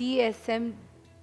DSM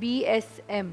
BSM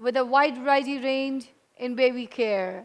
with a wide variety range in baby care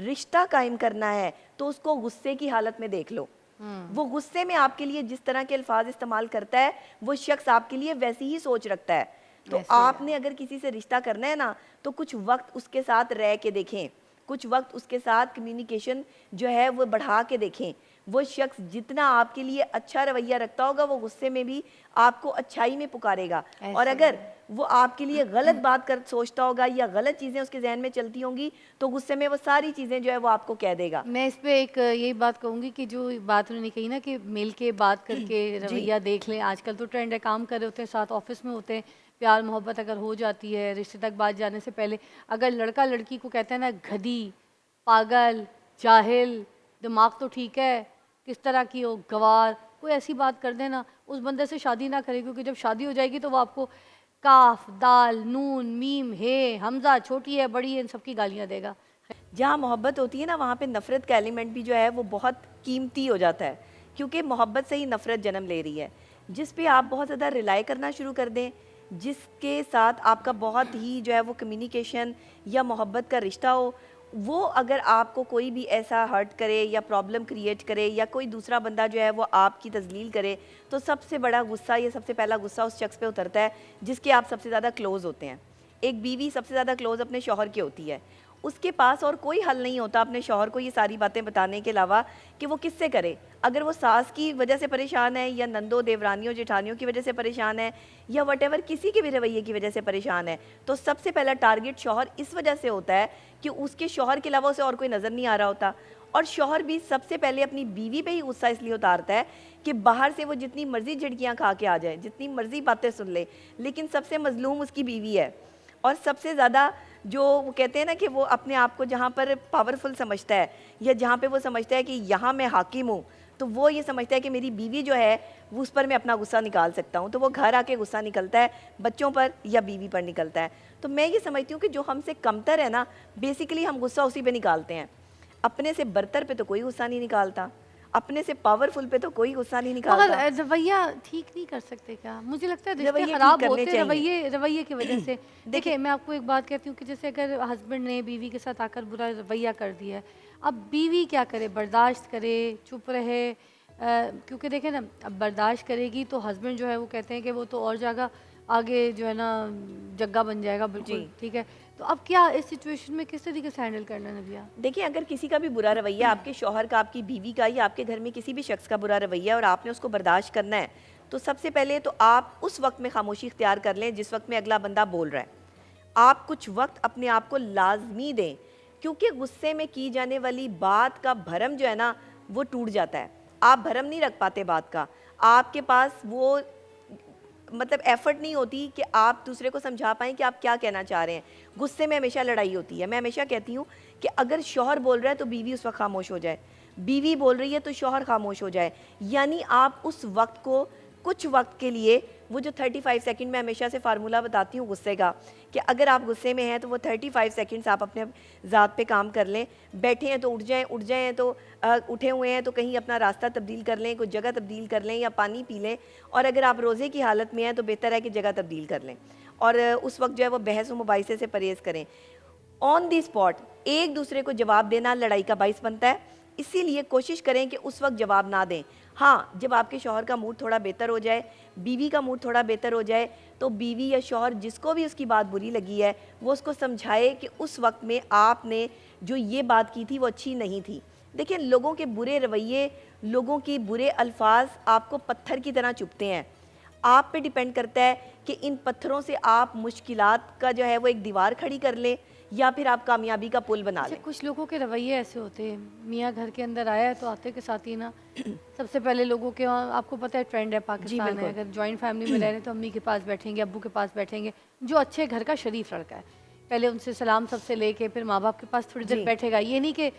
رشتہ قائم کرنا ہے تو اس کو غصے کی حالت میں دیکھ لو. وہ غصے میں آپ کے لیے جس طرح کے الفاظ استعمال کرتا ہے وہ شخص آپ کے لیے ویسی ہی سوچ رکھتا ہے. تو آپ نے اگر کسی سے رشتہ کرنا ہے نا تو کچھ وقت اس کے ساتھ رہ کے دیکھیں, کچھ وقت اس کے ساتھ کمیونیکیشن جو ہے وہ بڑھا کے دیکھیں. وہ شخص جتنا آپ کے لیے اچھا رویہ رکھتا ہوگا وہ غصے میں بھی آپ کو اچھائی میں پکارے گا, اور اگر وہ آپ کے لیے غلط بات کر سوچتا ہوگا یا غلط چیزیں اس کے ذہن میں چلتی ہوں گی تو غصے میں وہ ساری چیزیں جو ہے وہ آپ کو کہہ دے گا. میں اس پہ ایک یہی بات کہوں گی کہ جو بات انہوں نے کہی نا کہ مل کے بات کر کے رویہ دیکھ لیں. آج کل تو ٹرینڈ ہے, کام کر رہے ہوتے ہیں ساتھ, آفس میں ہوتے ہیں, پیار محبت اگر ہو جاتی ہے رشتے تک بات جانے سے پہلے, اگر لڑکا لڑکی کو کہتا ہے نا گدھی, پاگل, جاہل, دماغ تو ٹھیک ہے, کس طرح کی ہو, گوار, کوئی ایسی بات کر دے نا, اس بندے سے شادی نہ کرے, کیونکہ جب شادی ہو جائے گی تو وہ آپ کو کاف, دال, نون, میم, ہے, حمزہ, چھوٹی ہے, بڑی ہے, ان سب کی گالیاں دے گا. جہاں محبت ہوتی ہے نا وہاں پہ نفرت کا ایلیمنٹ بھی جو ہے وہ بہت قیمتی ہو جاتا ہے, کیونکہ محبت سے ہی نفرت جنم لے رہی ہے. جس پہ آپ بہت زیادہ ریلائی کرنا شروع کر دیں, جس کے ساتھ آپ کا بہت ہی جو ہے وہ کمیونیکیشن یا محبت کا رشتہ ہو, وہ اگر آپ کو کوئی بھی ایسا ہرٹ کرے یا پرابلم کریٹ کرے یا کوئی دوسرا بندہ جو ہے وہ آپ کی تذلیل کرے, تو سب سے بڑا غصہ یا سب سے پہلا غصہ اس شخص پہ اترتا ہے جس کے آپ سب سے زیادہ کلوز ہوتے ہیں. ایک بیوی سب سے زیادہ کلوز اپنے شوہر کی ہوتی ہے, اس کے پاس اور کوئی حل نہیں ہوتا اپنے شوہر کو یہ ساری باتیں بتانے کے علاوہ کہ وہ کس سے کرے. اگر وہ ساس کی وجہ سے پریشان ہے یا نندوں, دیورانیوں, جٹھانیوں کی وجہ سے پریشان ہے یا وٹ ایور کسی کے بھی رویے کی وجہ سے پریشان ہے, تو سب سے پہلا ٹارگٹ شوہر اس وجہ سے ہوتا ہے کہ اس کے شوہر کے علاوہ اسے اور کوئی نظر نہیں آ رہا ہوتا. اور شوہر بھی سب سے پہلے اپنی بیوی پہ ہی غصہ اس لیے اتارتا ہے کہ باہر سے وہ جتنی مرضی جھڑکیاں کھا کے آ جائے, جتنی مرضی باتیں سن لے, لیکن سب سے مظلوم اس کی بیوی ہے. اور سب سے زیادہ جو وہ کہتے ہیں نا کہ وہ اپنے آپ کو جہاں پر پاورفل سمجھتا ہے یا جہاں پہ وہ سمجھتا ہے کہ یہاں میں حاکم ہوں, تو وہ یہ سمجھتا ہے کہ میری بیوی جو ہے وہ اس پر میں اپنا غصہ نکال سکتا ہوں, تو وہ گھر آ کے غصہ نکلتا ہے بچوں پر یا بیوی پر نکلتا ہے. تو میں یہ سمجھتی ہوں کہ جو ہم سے کمتر ہے نا بیسیکلی ہم غصہ اسی پہ نکالتے ہیں. اپنے سے برتر پہ تو کوئی غصہ نہیں نکالتا, اپنے سے پاورفل پہ تو کوئی غصہ نہیں نکالتا. مگر رویہ ٹھیک نہیں کر سکتے کیا؟ مجھے لگتا ہے رشتے رویے خراب ٹھیک کرنے ہوتے چاہیے. رویے کی وجہ سے. دیکھیں میں آپ کو ایک بات کہتی ہوں کہ جیسے اگر ہسبینڈ نے بیوی کے ساتھ آ کر برا رویہ کر دیا ہے, اب بیوی کیا کرے؟ برداشت کرے, چپ رہے, کیونکہ دیکھیں نا اب برداشت کرے گی تو ہسبینڈ جو ہے وہ کہتے ہیں کہ وہ تو اور جگہ آگے جو ہے نا جگہ بن جائے گا بالکل. ٹھیک ہے, تو اب کیا اس سچویشن میں کس طریقے سے ہینڈل کرنا ہے نبیہ؟ دیکھیں اگر کسی کا بھی برا رویہ, آپ کے شوہر کا, آپ کی بیوی کا, یا آپ کے گھر میں کسی بھی شخص کا برا رویہ اور آپ نے اس کو برداشت کرنا ہے, تو سب سے پہلے تو آپ اس وقت میں خاموشی اختیار کر لیں جس وقت میں اگلا بندہ بول رہا ہے. آپ کچھ وقت اپنے آپ کو لازمی دیں, کیونکہ غصے میں کی جانے والی بات کا بھرم جو ہے نا وہ ٹوٹ جاتا ہے. آپ بھرم نہیں رکھ پاتے بات کا, آپ کے پاس وہ مطلب ایفرٹ نہیں ہوتی کہ آپ دوسرے کو سمجھا پائیں کہ آپ کیا کہنا چاہ رہے ہیں. غصے میں ہمیشہ لڑائی ہوتی ہے. میں ہمیشہ کہتی ہوں کہ اگر شوہر بول رہا ہے تو بیوی اس وقت خاموش ہو جائے, بیوی بول رہی ہے تو شوہر خاموش ہو جائے. یعنی آپ اس وقت کو کچھ وقت کے لیے, وہ جو 35 سیکنڈ میں ہمیشہ سے فارمولہ بتاتی ہوں غصے کا, کہ اگر آپ غصے میں ہیں تو وہ 35 سیکنڈز آپ اپنے ذات پہ کام کر لیں. بیٹھے ہیں تو اٹھ جائیں تو اٹھے ہوئے ہیں تو کہیں اپنا راستہ تبدیل کر لیں, کوئی جگہ تبدیل کر لیں یا پانی پی لیں. اور اگر آپ روزے کی حالت میں ہیں تو بہتر ہے کہ جگہ تبدیل کر لیں, اور اس وقت جو ہے وہ بحث و مباحثے سے پرہیز کریں. آن دی اسپاٹ ایک دوسرے کو جواب دینا لڑائی کا باعث بنتا ہے, اسی لیے کوشش کریں کہ اس وقت جواب نہ دیں. ہاں جب آپ کے شوہر کا موڈ تھوڑا بہتر ہو جائے, بیوی کا موڈ تھوڑا بہتر ہو جائے, تو بیوی یا شوہر جس کو بھی اس کی بات بری لگی ہے وہ اس کو سمجھائے کہ اس وقت میں آپ نے جو یہ بات کی تھی وہ اچھی نہیں تھی. دیکھیں لوگوں کے برے رویے, لوگوں کے برے الفاظ آپ کو پتھر کی طرح چبھتے ہیں. آپ پہ ڈیپینڈ کرتا ہے کہ ان پتھروں سے آپ مشکلات کا جو ہے وہ ایک دیوار کھڑی کر لیں یا پھر آپ کامیابی کا پل بنا لیں. کچھ لوگوں کے رویے ایسے ہوتے ہیں, میاں گھر کے اندر آیا ہے تو آتے کے ساتھ ہی نا سب سے پہلے لوگوں کے وہاں, آپ کو پتہ ہے ٹرینڈ ہے پاکستان ہے, اگر جوائنٹ فیملی میں رہ رہے ہیں تو امی کے پاس بیٹھیں گے, ابو کے پاس بیٹھیں گے, جو اچھے گھر کا شریف لڑکا ہے پہلے ان سے سلام سب سے لے کے پھر ماں باپ کے پاس تھوڑی دیر بیٹھے گا. یہ نہیں کہ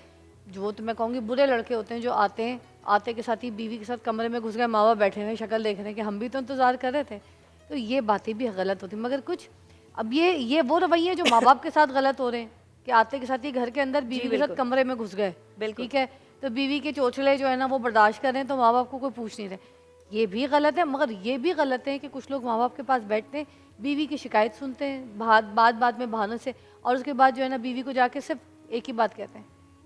جو تو میں کہوں گی برے لڑکے ہوتے ہیں جو آتے ہیں, آتے کے ساتھ ہی بیوی کے ساتھ کمرے میں گھس گئے, ماں باپ بیٹھے ہوئے شکل دیکھ رہے ہیں کہ ہم بھی تو انتظار کر رہے تھے. تو یہ باتیں بھی غلط ہوتی ہیں. مگر کچھ اب یہ وہ رویے جو ماں باپ کے ساتھ غلط ہو رہے ہیں کہ آتے کے ساتھ ہی گھر کے اندر بیوی کے ساتھ کمرے میں گھس گئے, ٹھیک ہے, تو بیوی کے چوچلے جو ہے نا وہ برداشت کر رہے ہیں تو ماں باپ کو کوئی پوچھ نہیں رہے. یہ بھی غلط ہے. مگر یہ بھی غلط ہے کہ کچھ لوگ ماں باپ کے پاس بیٹھتے ہیں, بیوی کی شکایت سنتے ہیں بات میں بہانوں سے, اور اس کے بعد جو ہے نا بیوی کو جا کے صرف ایک ہی بات کہتے ہیں,